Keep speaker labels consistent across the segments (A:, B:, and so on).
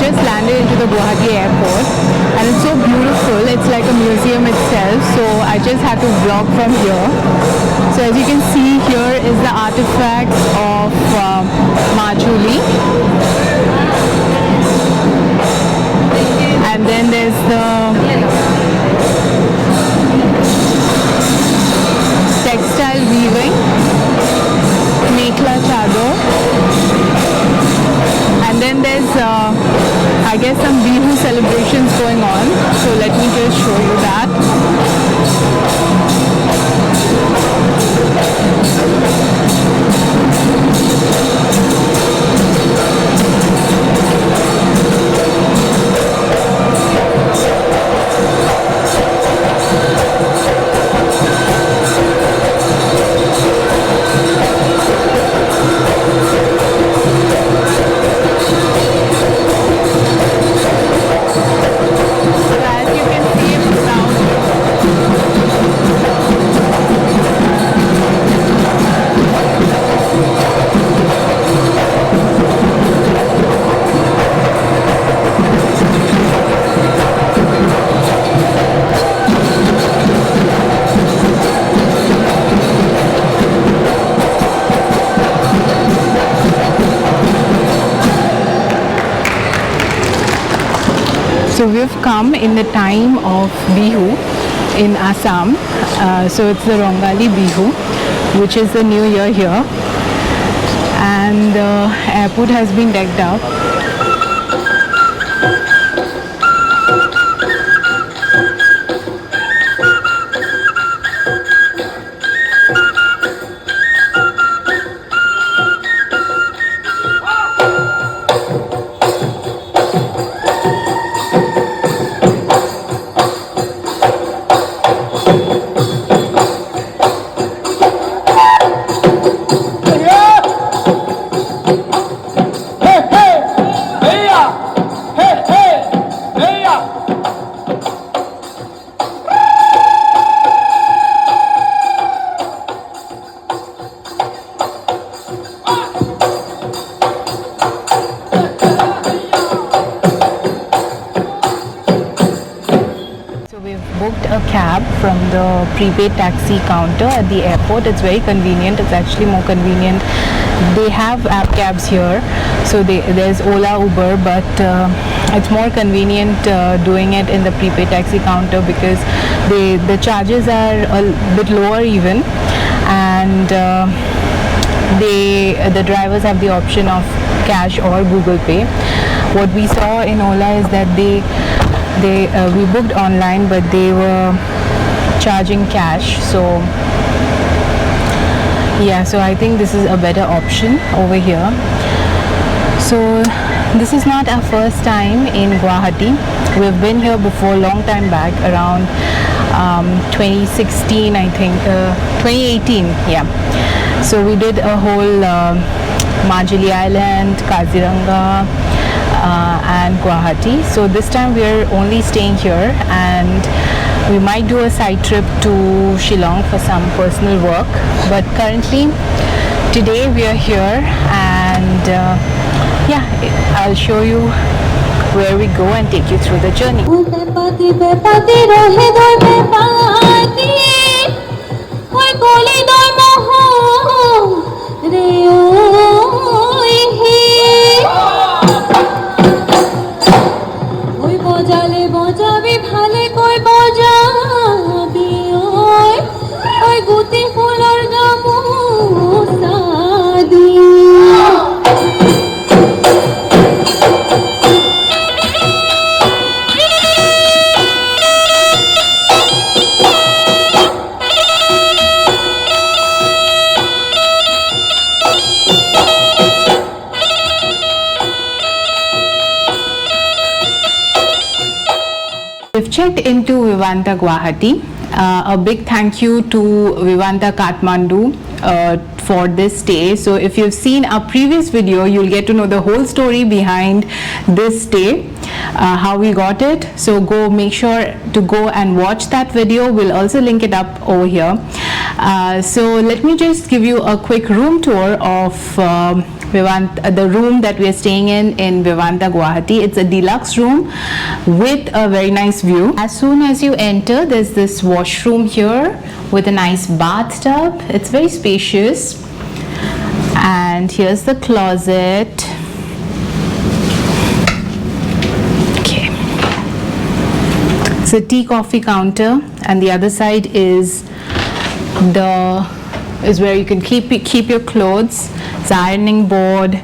A: just landed into the Guwahati airport and it's so beautiful. It's like a museum itself, so I just had to vlog from here. So as you can see, here is the artifacts of Majuli, and then there's the textile weaving, mekhla, chador, and then there's I guess some Bihu celebrations going on, so let me just show you that. So we've come in the time of Bihu in Assam. So it's the Rongali Bihu, which is the new year here, and the airport has been decked up. From the prepaid taxi counter at the airport. It's very convenient. It's actually more convenient. They have app cabs here, so there's Ola, Uber, but it's more convenient doing it in the prepaid taxi counter because the charges are a bit lower even, and the drivers have the option of cash or Google Pay. What we saw in Ola is that we booked online, but they were charging cash, so yeah, so I think this is a better option over here. So this is not our first time in Guwahati. We've been here before, long time back, around 2016 I think, 2018, yeah. So we did a whole Majuli Island, Kaziranga, and Guwahati. So this time we are only staying here, and we might do a side trip to Shillong for some personal work, but currently today we are here, and yeah, I'll show you where we go and take you through the journey. We've checked into Vivanta Guwahati. A big thank you to Vivanta Kathmandu for this stay. So if you've seen our previous video, you'll get to know the whole story behind this stay, how we got it. So make sure to go and watch that video. We'll also link it up over here. So let me just give you a quick room tour of the room that we are staying in Vivanta Guwahati. It's a deluxe room with a very nice view. As soon as you enter, there's this washroom here with a nice bathtub. It's very spacious. And here's the closet. Okay. It's a tea coffee counter, and the other side is where you can keep your clothes. It's an ironing board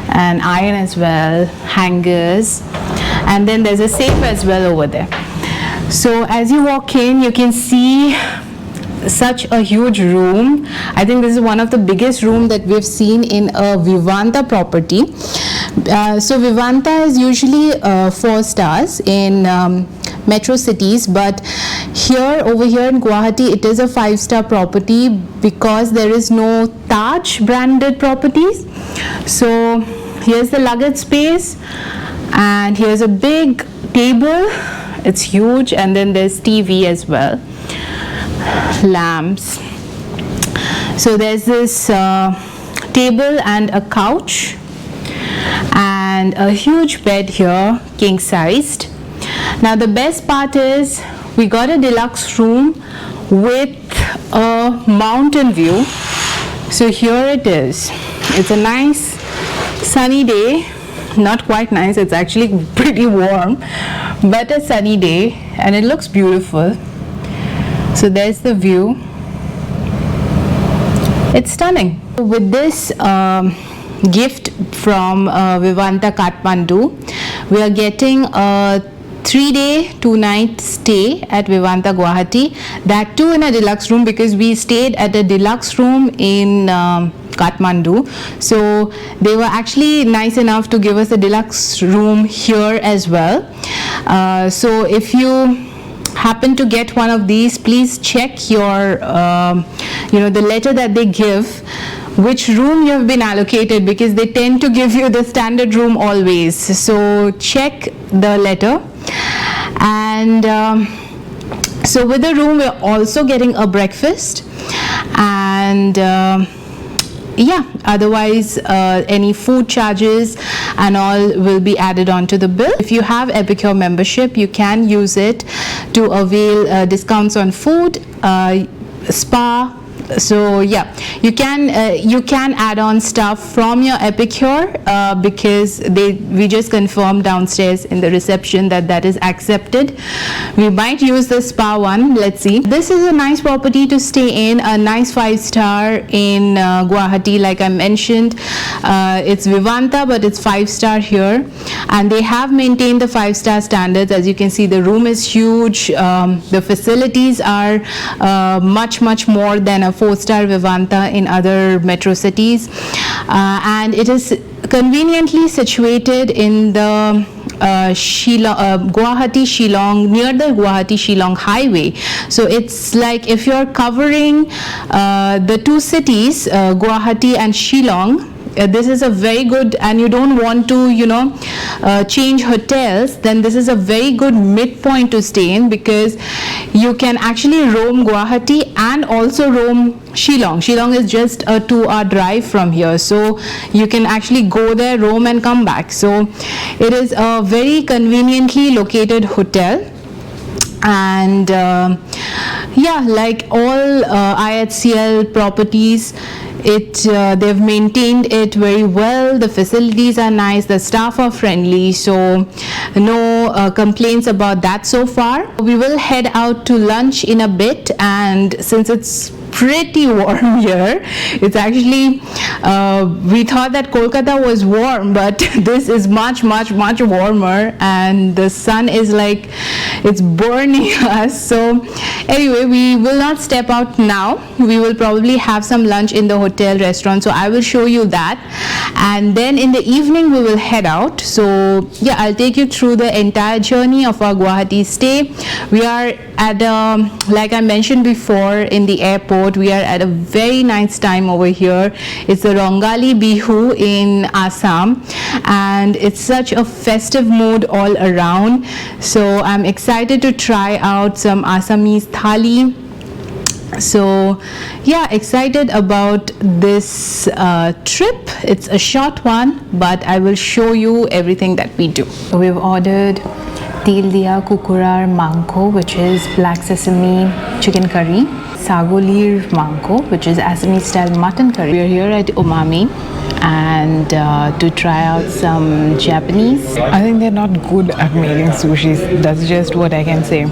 A: and iron as well, hangers, and then there's a safe as well over there. So as you walk in, you can see such a huge room. I think this is one of the biggest room that we've seen in a Vivanta property. So Vivanta is usually 4 stars in metro cities, but over here in Guwahati, it is a 5-star property because there is no Taj branded properties. So here's the luggage space, and here's a big table. It's huge, and then there's TV as well, lamps. So there's this table and a couch and a huge bed here, king sized. Now the best part is we got a deluxe room with a mountain view. So here it is. It's a nice sunny day. Not quite nice, it's actually pretty warm, but a sunny day, and it looks beautiful. So there's the view. It's stunning. With this gift from Vivanta Kathmandu, we are getting a 3-day 2-night stay at Vivanta Guwahati, that too in a deluxe room, because we stayed at a deluxe room in Kathmandu. So they were actually nice enough to give us a deluxe room here as well. So if you happen to get one of these, please check your the letter that they give, which room you have been allocated, because they tend to give you the standard room always. So check the letter. And so with the room, we're also getting a breakfast, and otherwise any food charges and all will be added onto the bill. If you have Epicure membership, you can use it to avail discounts on food, spa. So yeah, you can add on stuff from your Epicure because we just confirmed downstairs in the reception that is accepted. We might use the spa one. Let's see. This is a nice property to stay in, a nice 5-star in Guwahati. Like I mentioned, it's Vivanta, but it's 5-star here, and they have maintained the 5-star standards. As you can see, the room is huge. The facilities are much more than a 4-star Vivanta in other metro cities, and it is conveniently situated in the Guwahati-Shillong, near the Guwahati-Shillong highway. So it's like if you're covering the 2 cities, Guwahati and Shillong, this is a very good, and you don't want to change hotels, then this is a very good midpoint to stay in, because you can actually roam Guwahati and also roam Shillong. Shillong is just a 2-hour drive from here, so you can actually go there, roam and come back. So it is a very conveniently located hotel. And like all IHCL properties, they've maintained it very well. The facilities are nice, the staff are friendly, so no complaints about that so far. We will head out to lunch in a bit, and since it's pretty warm here, it's actually we thought that Kolkata was warm, but this is much warmer, and the sun is like it's burning us. So anyway, we will not step out now. We will probably have some lunch in the hotel restaurant, so I will show you that, and then in the evening we will head out. So yeah, I'll take you through the entire journey of our Guwahati stay. We are at like I mentioned before, in the airport. We are at a very nice time over here. It's the Rongali Bihu in Assam, and it's such a festive mood all around. So I'm excited to try out some Assamese thali So yeah, excited about this trip. It's a short one, but I will show you everything that we do. So we've ordered til diya kukurar mangko, which is black sesame chicken curry, sagolir mangko, which is Assamese style mutton curry. We are here at Umami and to try out some Japanese. I think they're not good at making sushis. That's just what I can say.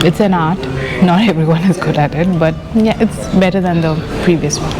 A: It's an art. Not everyone is good at it, but yeah, it's better than the previous one.